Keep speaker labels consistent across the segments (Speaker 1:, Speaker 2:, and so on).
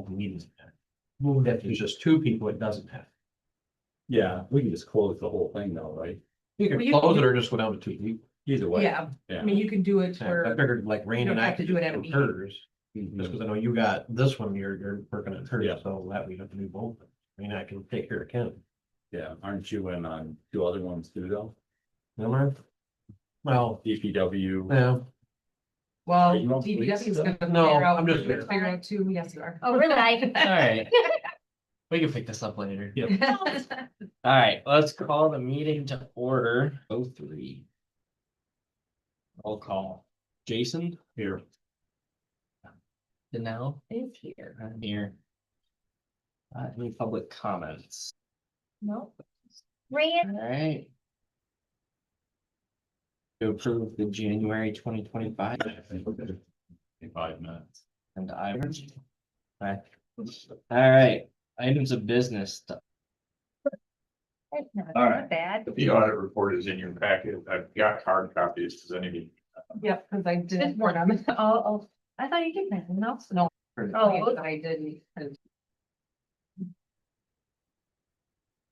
Speaker 1: open meetings. Moved if there's just two people, it doesn't have.
Speaker 2: Yeah, we can just close the whole thing though, right?
Speaker 1: You
Speaker 3: Well,
Speaker 1: can
Speaker 3: you
Speaker 1: close
Speaker 3: can-
Speaker 1: it or just go down to two people.
Speaker 2: Either way.
Speaker 3: Yeah,
Speaker 2: Yeah.
Speaker 3: I mean, you can do it
Speaker 1: I
Speaker 3: for,
Speaker 1: figured like Randy
Speaker 3: You don't
Speaker 1: and I
Speaker 3: have to
Speaker 1: could
Speaker 3: do it
Speaker 1: just
Speaker 3: at a
Speaker 1: do
Speaker 3: meeting.
Speaker 1: hers.
Speaker 2: Mhm.
Speaker 1: Just because I know you got this one, you're working on hers,
Speaker 2: Yeah.
Speaker 1: so that we have to do both. I mean, I can take care of Ken.
Speaker 2: Yeah, aren't you in on two other ones too though?
Speaker 1: Remember? Well,
Speaker 2: DPW.
Speaker 1: yeah,
Speaker 3: well,
Speaker 2: Are you on
Speaker 3: DPW is
Speaker 2: police?
Speaker 3: gonna
Speaker 1: No,
Speaker 3: figure out,
Speaker 1: I'm just-
Speaker 3: figure out too, yes, you are.
Speaker 4: Oh, really?
Speaker 5: Alright. We can pick this up later.
Speaker 1: Yep.
Speaker 5: Alright, let's call the meeting to order. 03. Roll call. Jason?
Speaker 1: here.
Speaker 5: Danelle? Is here. I'm here. Any public comments?
Speaker 4: No. Rand,
Speaker 5: Alright. To approve the January 2025
Speaker 2: In 5 minutes.
Speaker 5: and Alright, items of business.
Speaker 4: that's not
Speaker 6: All right.
Speaker 4: bad.
Speaker 6: The audit report is in your packet. I've got hard copies. Does anybody?
Speaker 3: Yep, because I didn't warn them.
Speaker 4: Oh, I thought you did that, no?
Speaker 3: No.
Speaker 4: Oh,
Speaker 3: I didn't.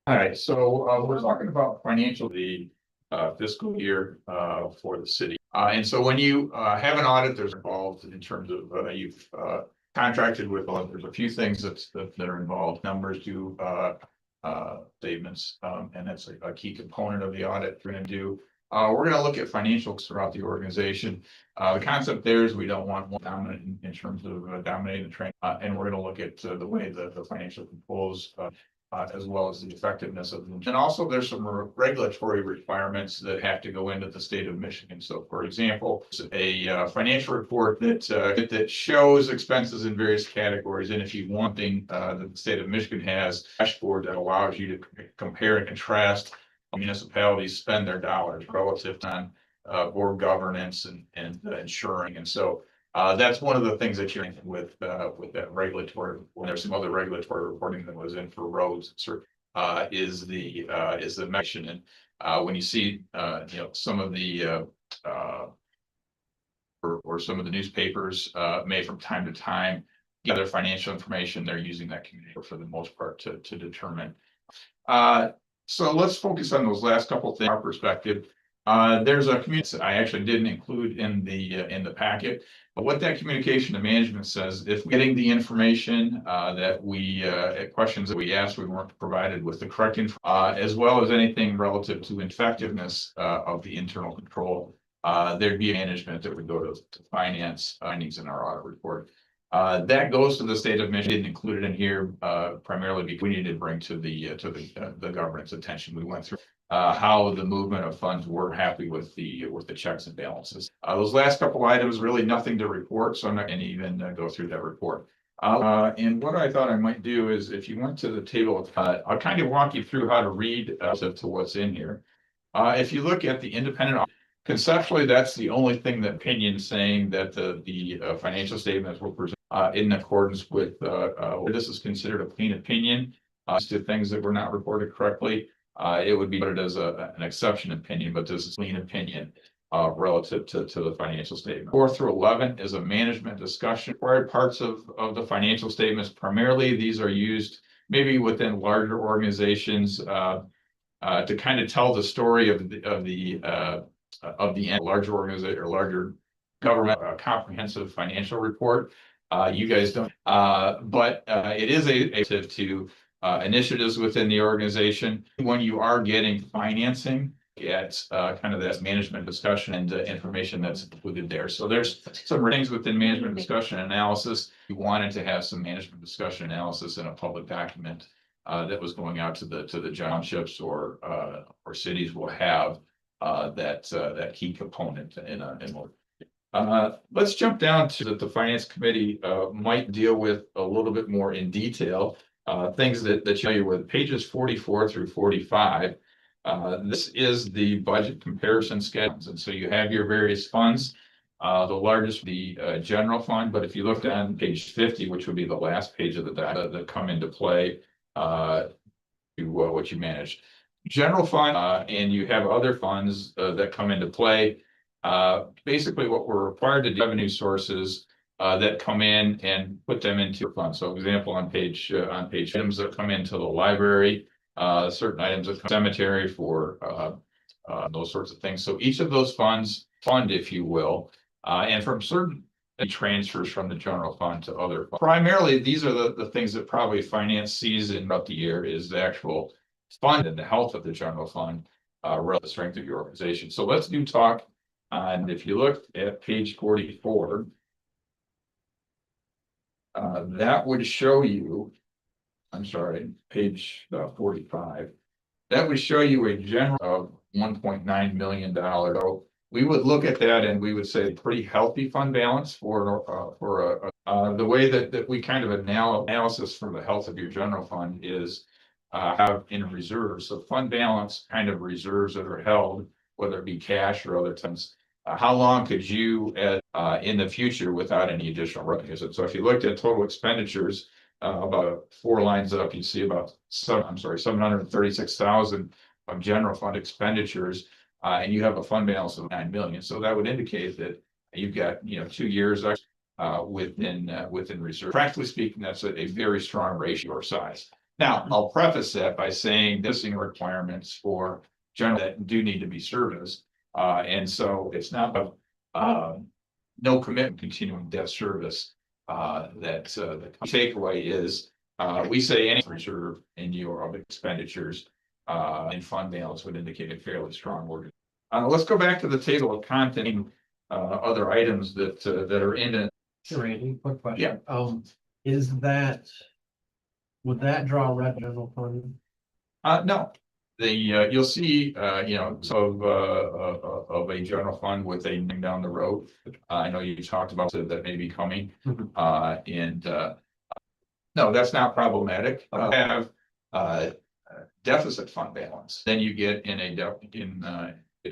Speaker 6: All right, so we're talking about financial, the fiscal year for the city. And so when you have an audit, there's involved in terms of you've contracted with, there's a few things that are involved. Numbers do statements, and that's a key component of the audit we're gonna do. We're gonna look at financials throughout the organization. The concept there is we don't want one dominant in terms of dominating the train. And we're gonna look at the way the financial controls as well as the effectiveness of them. And also there's some regulatory requirements that have to go into the state of Michigan. So for example, a financial report that shows expenses in various categories. And if you want that the state of Michigan has a dashboard that allows you to compare and contrast municipalities spend their dollars relative to board governance and ensuring. And so that's one of the things that you're in with that regulatory. When there's some other regulatory reporting that was in for roads, is the mention. And when you see some of the or some of the newspapers may from time to time gather financial information, they're using that community for the most part to determine. So let's focus on those last couple of things. Our perspective. There's a community I actually didn't include in the packet. But what that communication to management says, if getting the information that questions that we asked, we weren't provided with the correct info, as well as anything relative to effectiveness of the internal control, there'd be management that would go to finance findings in our audit report. That goes to the state of Michigan, didn't include it in here primarily because we needed to bring to the government's attention. We went through how the movement of funds were happy with the checks and balances. Those last couple items, really nothing to report, so I'm not going to even go through that report. And what I thought I might do is if you went to the table, I'll kind of walk you through how to read to what's in here. If you look at the independent, conceptually, that's the only thing that opinion saying that the financial statements were presented in accordance with this is considered a clean opinion to things that were not reported correctly. It would be noted as an exception opinion, but this is clean opinion relative to the financial statement. 4 through 11 is a management discussion. Required parts of the financial statements, primarily these are used maybe within larger organizations to kind of tell the story of the larger organization or larger government comprehensive financial report. You guys don't, but it is to initiatives within the organization. When you are getting financing, it's kind of that management discussion and information that's included there. So there's some things within management discussion analysis. You wanted to have some management discussion analysis in a public document that was going out to the townships or cities will have that key component in let's jump down to that the finance committee might deal with a little bit more in detail. Things that you know with pages 44 through 45. This is the budget comparison schedules. And so you have your various funds. The largest, the general fund. But if you look down page 50, which would be the last page of the data that come into play to what you manage. General fund, and you have other funds that come into play. Basically, what we're required to do, revenue sources that come in and put them into a fund. So example on page items that come into the library, certain items that come cemetery for, those sorts of things. So each of those funds fund, if you will, and from certain transfers from the general fund to other funds. Primarily, these are the things that probably finance sees in about the year is the actual fund and the health of the general fund, relative to the strength of your organization. So let's do talk. And if you look at page 44, that would show you, I'm sorry, page 45. That would show you a general of $1.9 million. So we would look at that and we would say pretty healthy fund balance for the way that we kind of analysis for the health of your general fund is have in reserves. So fund balance kind of reserves that are held, whether it be cash or other things. How long could you in the future without any additional revenues? And so if you looked at total expenditures, about 4 lines up, you see about 736,000 of general fund expenditures, and you have a fund balance of 9 million. So that would indicate that you've got 2 years within reserve. Practically speaking, that's a very strong ratio or size. Now, I'll preface that by saying this requirements for general that do need to be serviced. And so it's not no commitment continuing debt service. The takeaway is we say any reserve in your expenditures in fund balance would indicate a fairly strong order. Let's go back to the table of contents, other items that are in it.
Speaker 1: Sure, Randy, quick question.
Speaker 6: Yeah.
Speaker 1: Would that draw red general fund?
Speaker 6: No. You'll see, some of a general fund with a name down the road. I know you talked about that may be coming. No, that's not problematic. Have deficit fund balance. Then you get in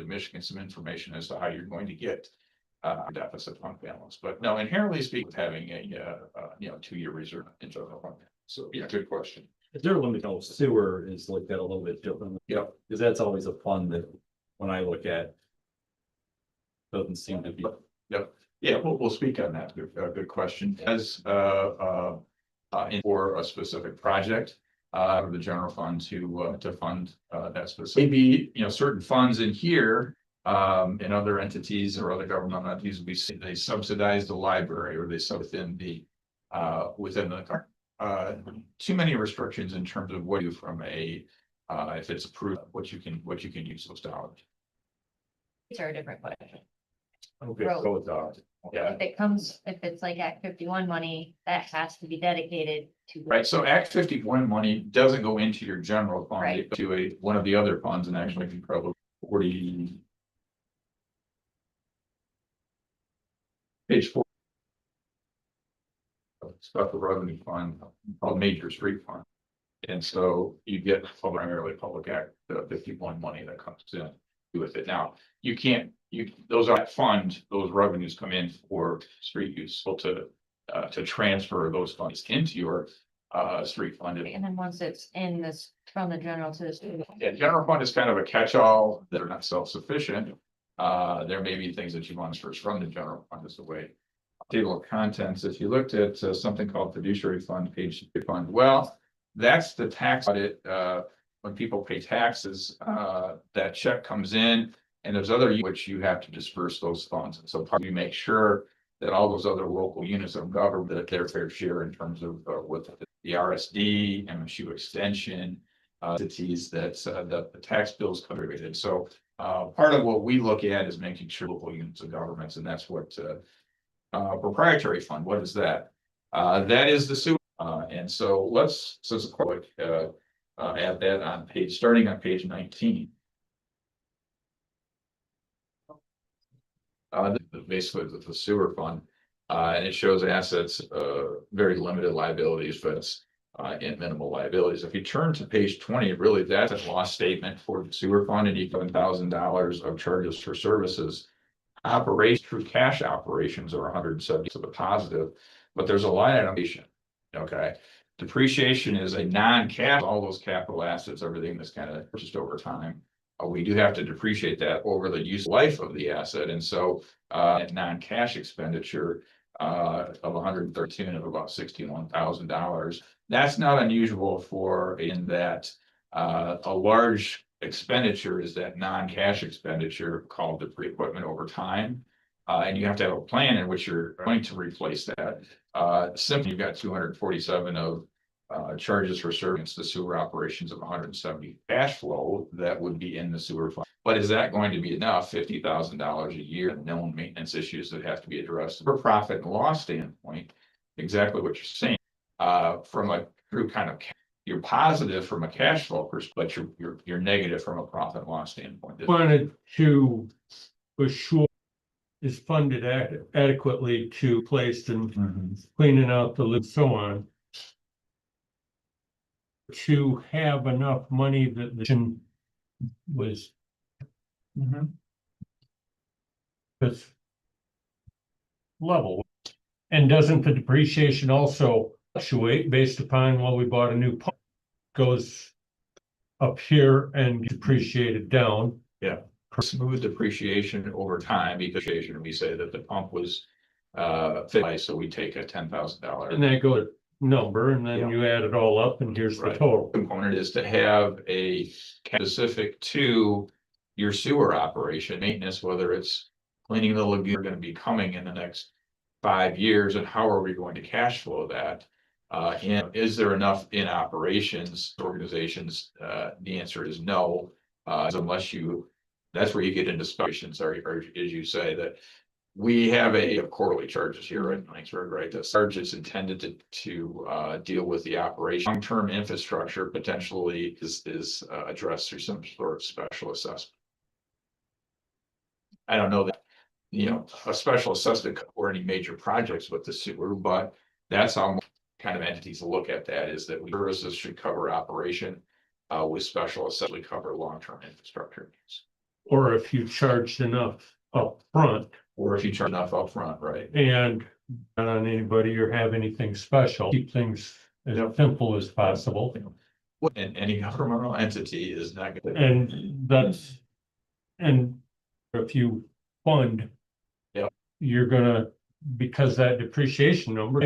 Speaker 6: Michigan some information as to how you're going to get deficit fund balance. But no, inherently speaking, with having a 2-year reserve in general fund. So yeah, good question.
Speaker 2: Is there a limit? Sewer is looked at a little bit differently.
Speaker 6: Yep.
Speaker 2: Because that's always a fund that when I look at. Doesn't seem to be.
Speaker 6: Yep. Yeah, we'll speak on that. Good question. As for a specific project, the general fund to fund that specific. Maybe certain funds in here, in other entities or other government entities, they subsidize the library or they within the too many restrictions in terms of what you from if it's approved, what you can use those dollars.
Speaker 4: These are a different question.
Speaker 2: Okay,
Speaker 4: Road.
Speaker 2: go with that.
Speaker 6: Yeah.
Speaker 4: If it's like Act 51 money, that has to be dedicated to.
Speaker 6: Right, so Act 51 money doesn't go into your general fund,
Speaker 4: Right.
Speaker 6: it goes to one of the other funds, and actually you probably 40. Page 4. Special revenue fund called Major Street Fund. And so you get primarily public Act 51 money that comes in with it. Now, those revenues come in for street use, so to transfer those funds into your street fund.
Speaker 4: And then once it's in this, from the general to this.
Speaker 6: Yeah, general fund is kind of a catch-all. They're not self-sufficient. There may be things that you want to source from the general fund as a way. Table of contents, if you looked at something called fiduciary fund, page fund, well, that's the tax audit. When people pay taxes, that check comes in and there's other which you have to disperse those funds. And so part of you make sure that all those other local units of government that their fair share in terms of with the RSD, MSU extension, entities that the tax bills contributed. So part of what we look at is making sure local units of governments, and that's what proprietary fund. What is that? That is the sewer. And so let's add that on starting on page 19. Basically the sewer fund, and it shows assets, very limited liabilities, but and minimal liabilities. If you turn to page 20, really that's a loss statement for the sewer fund, and $7,000 of charges for services. Operation through cash operations are 170 to the positive, but there's a line item. Okay. Depreciation is a non-cash, all those capital assets, everything that's kind of purchased over time. We do have to depreciate that over the useful life of the asset. And so non-cash expenditure of 113 of about $61,000. That's not unusual for in that a large expenditure is that non-cash expenditure called the pre-equipment over time. And you have to have a plan in which you're going to replace that. Simply, you've got 247 of charges for service the sewer operations of 170 cash flow that would be in the sewer fund. But is that going to be enough? $50,000 a year, known maintenance issues that have to be addressed for profit and loss standpoint. Exactly what you're saying. From a true kind of, you're positive from a cash flow perspective, but you're negative from a profit and loss standpoint.
Speaker 7: Wanted to assure is funded adequately to placed and cleaning out the loop, so on. To have enough money that the was this level. And doesn't the depreciation also fluctuate based upon, well, we bought a new pump, goes up here and depreciated down?
Speaker 6: Yeah. Smooth depreciation over time, because we say that the pump was fit, so we take a $10,000.
Speaker 7: And that goes number, and then
Speaker 6: Yeah.
Speaker 7: you add it all up, and here's the
Speaker 6: Right.
Speaker 7: total.
Speaker 6: Component is to have a specific to your sewer operation maintenance, whether it's cleaning the lagoon, are going to be coming in the next 5 years, and how are we going to cash flow that? And is there enough in operations organizations? The answer is no, unless that's where you get into specifications, or as you say, that we have a quarterly charges here in Laingsburg, right? The charge is intended to deal with the operation. Long-term infrastructure potentially is addressed through some sort of special assessment. I don't know that, a special assessment or any major projects with the sewer, but that's how kind of entities look at that, is that services should cover operation with special assessment cover long-term infrastructure needs.
Speaker 7: Or if you charged enough up front.
Speaker 6: Or if you charge enough upfront, right?
Speaker 7: And not on anybody or have anything special, keep things as simple as possible.
Speaker 6: And any governmental entity is not going to.
Speaker 7: And if you fund.
Speaker 6: Yep.
Speaker 7: You're gonna, because that depreciation number.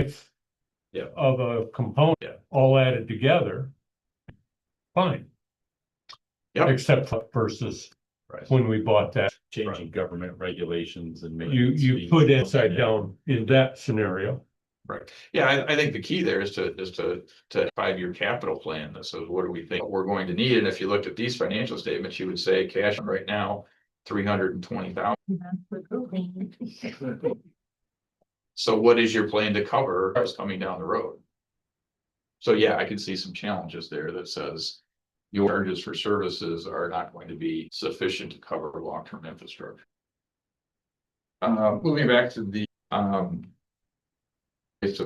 Speaker 7: Of a component. All added together. Fine.
Speaker 6: Yep.
Speaker 7: Except versus.
Speaker 6: Right.
Speaker 7: When we bought that.
Speaker 2: Changing government regulations and.
Speaker 7: You put it upside down in that scenario.
Speaker 6: Right. Yeah, I think the key there is to 5-year capital plan that says, what do we think we're going to need? And if you looked at these financial statements, you would say cash right now, 320,000. So what is your plan to cover what's coming down the road? So yeah, I can see some challenges there that says your charges for services are not going to be sufficient to cover long-term infrastructure. Moving back to the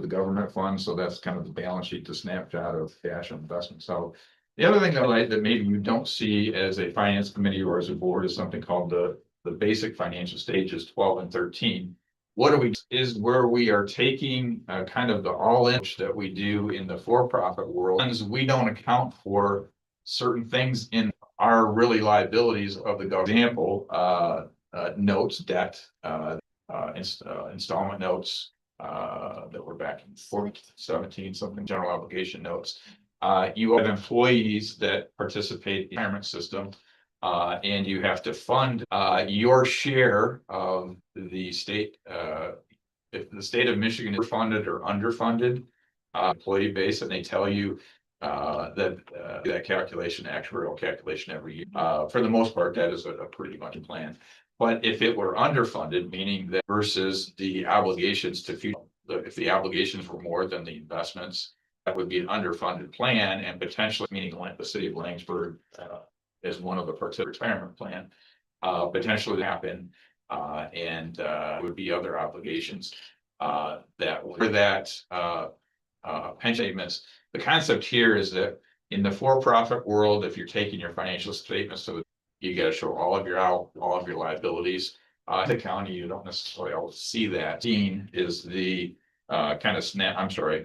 Speaker 6: government fund, so that's kind of the balance sheet, the snapshot of cash and investment. So the other thing that maybe you don't see as a finance committee or as a board is something called the basic financial stages 12 and 13. Is where we are taking kind of the all-in that we do in the for-profit world. We don't account for certain things in our really liabilities of the example, notes, debt, installment notes that were back in 2017, something, general obligation notes. You have employees that participate in the retirement system. And you have to fund your share of the state. If the state of Michigan is funded or underfunded employee base, and they tell you that calculation, actuarial calculation every year. For the most part, that is a pretty much a plan. But if it were underfunded, meaning that versus the obligations to future, if the obligations were more than the investments, that would be an underfunded plan, and potentially meaning the city of Laingsburg. As one of the parts of the retirement plan, potentially happen, and would be other obligations that were pension statements. The concept here is that in the for-profit world, if you're taking your financial statements, so you got to show all of your liabilities. The county, you don't necessarily always see that. Seen is the kind of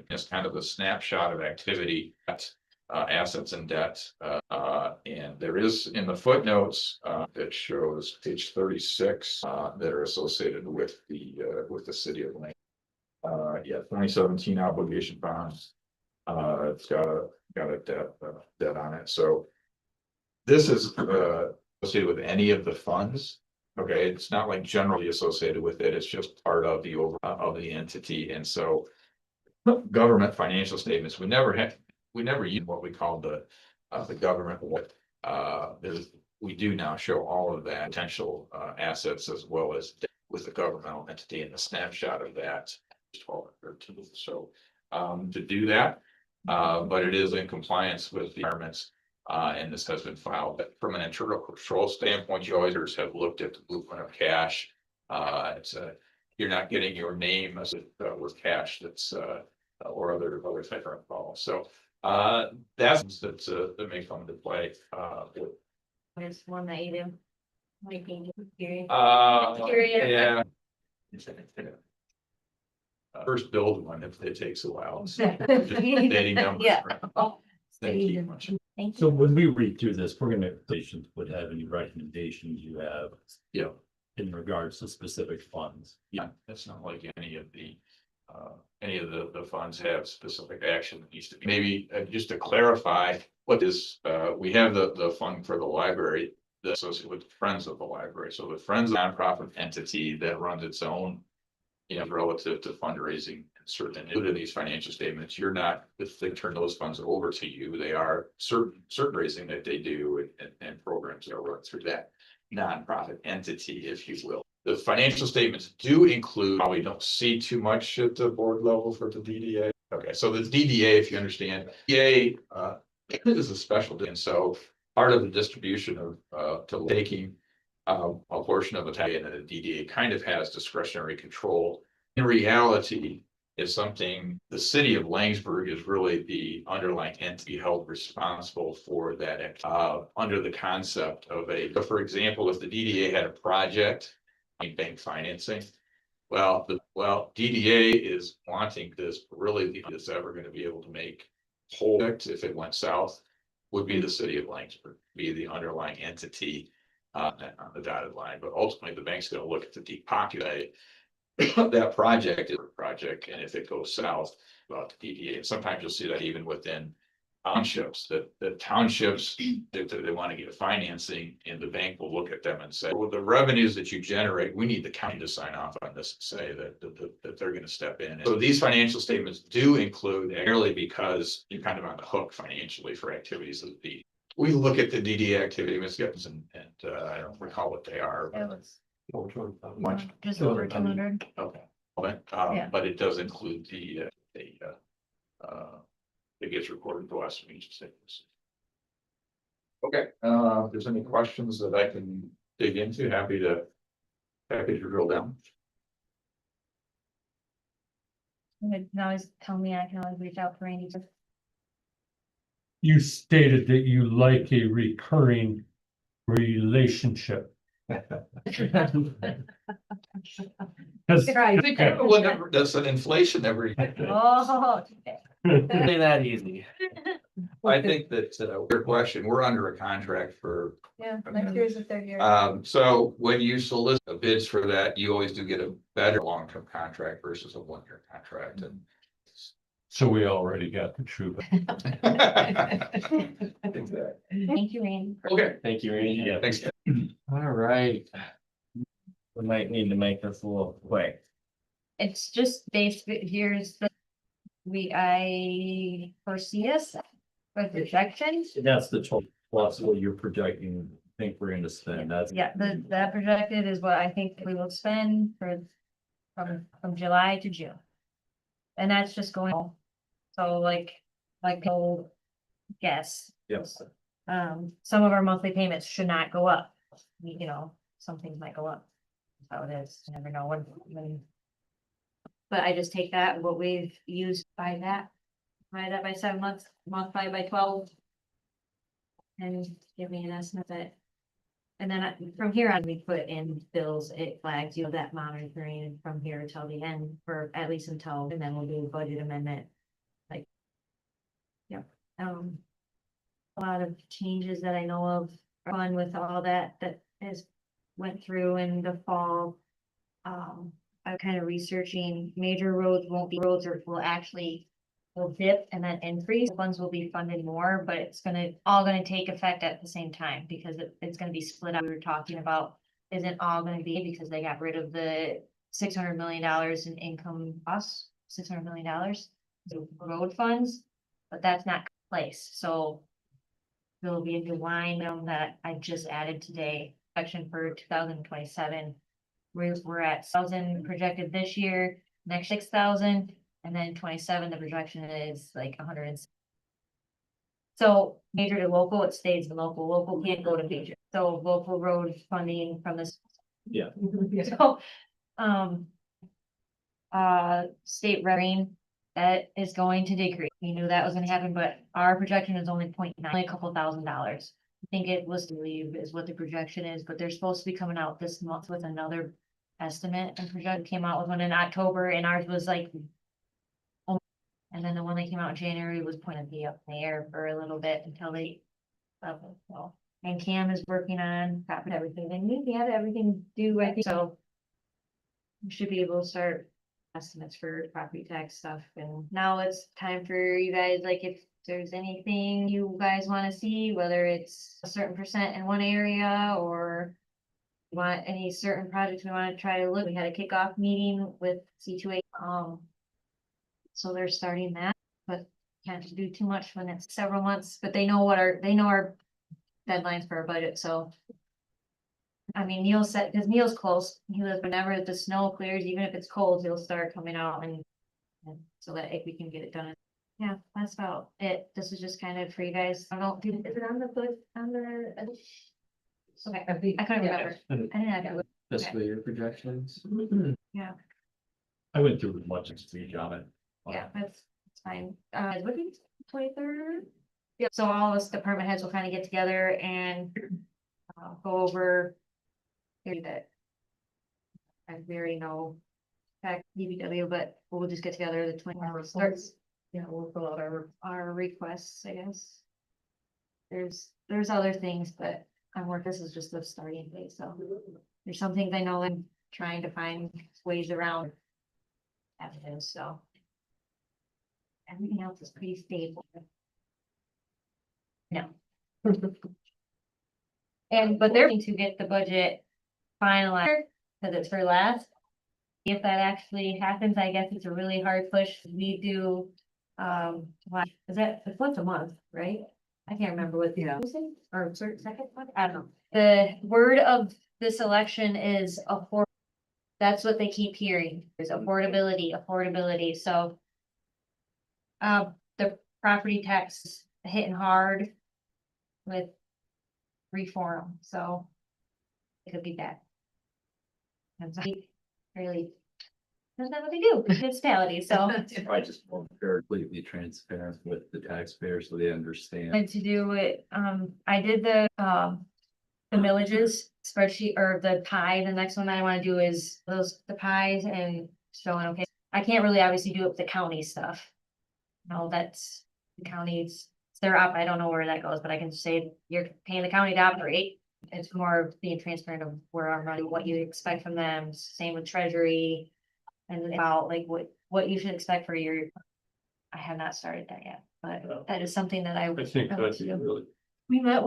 Speaker 6: it's kind of the snapshot of activity that. Assets and debt, and there is in the footnotes that shows page 36 that are associated with the city of Lane. Yeah, 2017 obligation bonds. It's got a debt on it, so. This is associated with any of the funds. Okay, it's not like generally associated with it, it's just part of the overall of the entity, and so. Government financial statements, we never use what we call the government. We do now show all of that potential assets as well as debt with the governmental entity and the snapshot of that. 12 and 13, so to do that, but it is in compliance with the requirements. And this has been filed, but from an internal control standpoint, you always have looked at the blueprint of cash. You're not getting your name as with cash that's or other type of involved. So that may come into play.
Speaker 4: There's one that you do. Might be curious. Curious.
Speaker 6: Yeah. First build one if it takes a while. So just dating numbers.
Speaker 4: Yeah.
Speaker 6: Thank you much.
Speaker 4: Thank
Speaker 8: So
Speaker 4: you.
Speaker 8: when we read through this, we're gonna, patients would have any recommendations you have
Speaker 6: Yeah,
Speaker 8: in regards to specific funds.
Speaker 6: yeah, it's not like any of the funds have specific action that needs to be, maybe just to clarify what is, we have the fund for the library. That's associated with the Friends of the Library, so the Friends of nonprofit entity that runs its own. Relative to fundraising and certain included these financial statements, you're not, if they turn those funds over to you, they are certain raising that they do and programs that are run through that nonprofit entity, if you will. The financial statements do include, probably don't see too much at the board level for the DDA. Okay, so the DDA, if you understand, DDA is a special, and so part of the distribution of to taking a portion of the tax, and the DDA kind of has discretionary control. In reality, is something the city of Laingsburg is really the underlying entity held responsible for that under the concept of for example, if the DDA had a project in bank financing. Well, DDA is wanting this, really, is ever going to be able to make whole if it went south, would be the city of Laingsburg, be the underlying entity. On the dotted line, but ultimately the bank's going to look at the depopulate that project, and if it goes south, about the DDA. And sometimes you'll see that even within townships, that the townships, they want to get financing, and the bank will look at them and say, well, the revenues that you generate, we need the county to sign off on this and say that they're going to step in. So these financial statements do include, merely because you're kind of on the hook financially for activities of the. We look at the DDA activity, Ms. Gibbons, and I don't recall what they are.
Speaker 4: It was
Speaker 6: Much.
Speaker 4: just over 200.
Speaker 6: Okay.
Speaker 4: Yeah.
Speaker 6: But it does include it gets reported to us in each statements. Okay, if there's any questions that I can dig into, happy to drill down.
Speaker 4: You can always tell me, I can always reach out for Randy.
Speaker 7: You stated that you like a recurring relationship. Because
Speaker 3: Right.
Speaker 6: Well, that's an inflation every.
Speaker 4: Oh.
Speaker 5: Say that easy.
Speaker 6: I think that, your question, we're under a contract for.
Speaker 4: Yeah, next year's the third year.
Speaker 6: So when you solicit bids for that, you always do get a better long-term contract versus a one-year contract, and.
Speaker 7: so we already got the truth.
Speaker 6: Exactly.
Speaker 4: Thank you, Randy.
Speaker 6: Okay,
Speaker 5: Thank you, Randy.
Speaker 8: Yeah.
Speaker 6: thanks.
Speaker 5: All right. We might need to make this a little quick.
Speaker 4: It's just here's the, I foresee us with projections.
Speaker 8: That's the total plus what you're projecting, think we're gonna spend, that's.
Speaker 4: Yeah, that projected is what I think we will spend from July to June. And that's just going, so like no guess.
Speaker 8: Yes.
Speaker 4: Some of our monthly payments should not go up. Some things might go up. That's how it is. You never know when. But I just take that, what we've used by that, divide that by 7 months, multiply it by 12. And give me an estimate that. And then from here on, we put in bills, it flags, that monitoring from here till the end, for at least until, and then we'll do a budget amendment. Like. Yeah, a lot of changes that I know of, are fun with all that has went through in the fall. I'm kind of researching, major roads won't be roads or will actually will dip and then increase. Funds will be funded more, but it's all gonna take effect at the same time because it's gonna be split up. We were talking about, isn't all gonna be because they got rid of the $600 million in income costs, $600 million road funds, but that's not in place. So there'll be a new line that I just added today, section for 2027. We're at 1,000 projected this year, next 6,000, and then 27, the projection is like 100. So major to local, it stays in local. Local can't go to major. So local road funding from this.
Speaker 8: Yeah.
Speaker 4: So, state revenue, that is going to decrease. We knew that was gonna happen, but our projection is only 0.9, only a couple $1,000s. I think it was to leave is what the projection is, but they're supposed to be coming out this month with another estimate, and project came out with one in October, and ours was like. And then the one that came out in January was pointed to be up in the air for a little bit until they. So, and Cam is working on copying everything, and we have everything due, I think, so. We should be able to start estimates for property tax stuff, and now it's time for you guys, like, if there's anything you guys wanna see, whether it's a certain percent in one area, or. Want any certain projects we wanna try to look, we had a kickoff meeting with C2A, so they're starting that, but can't do too much when it's several months, but they know our deadlines for our budget, so. I mean, Neil said, cause Neil's close, he lives whenever the snow clears, even if it's cold, he'll start coming out and so that if we can get it done. Yeah, that's about it. This is just kind of for you guys. I don't, is it on the book, on the? Okay, I couldn't remember. I didn't have it.
Speaker 5: Fiscal year projections.
Speaker 8: I went through much of speech on it.
Speaker 4: Yeah, that's fine. What is 23rd? Yeah, so all of us department heads will kind of get together and go over that. I very know back DBW, but we'll just get together the 20th starts. Yeah, we'll fill out our requests, I guess. There's other things, but this is just the starting phase, so there's some things I know I'm trying to find ways around. Avenues, so. Everything else is pretty stable. No. But they're going to get the budget finalized, because it's for last. If that actually happens, I guess it's a really hard push. We do, it's once a month, right? I can't remember what.
Speaker 3: Yeah.
Speaker 4: Or second month, I don't know. The word of this election is that's what they keep hearing, is affordability, so. The property tax is hitting hard with reform, so it could be bad. And so really, that's not what they do, municipalities, so.
Speaker 8: I just want to be completely transparent with the taxpayers so they understand.
Speaker 4: And to do it, I did the millages spreadsheet or the pie. The next one I want to do is the pies and showing, okay, I can't really obviously do it with the county stuff. No, that's the counties, they're up, I don't know where that goes, but I can say you're paying the county to operate. It's more of being transparent of where I'm running, what you expect from them, same with treasury. And about like what you should expect for your, I have not started that yet, but that is something that I.
Speaker 7: I think that's really.
Speaker 4: We met with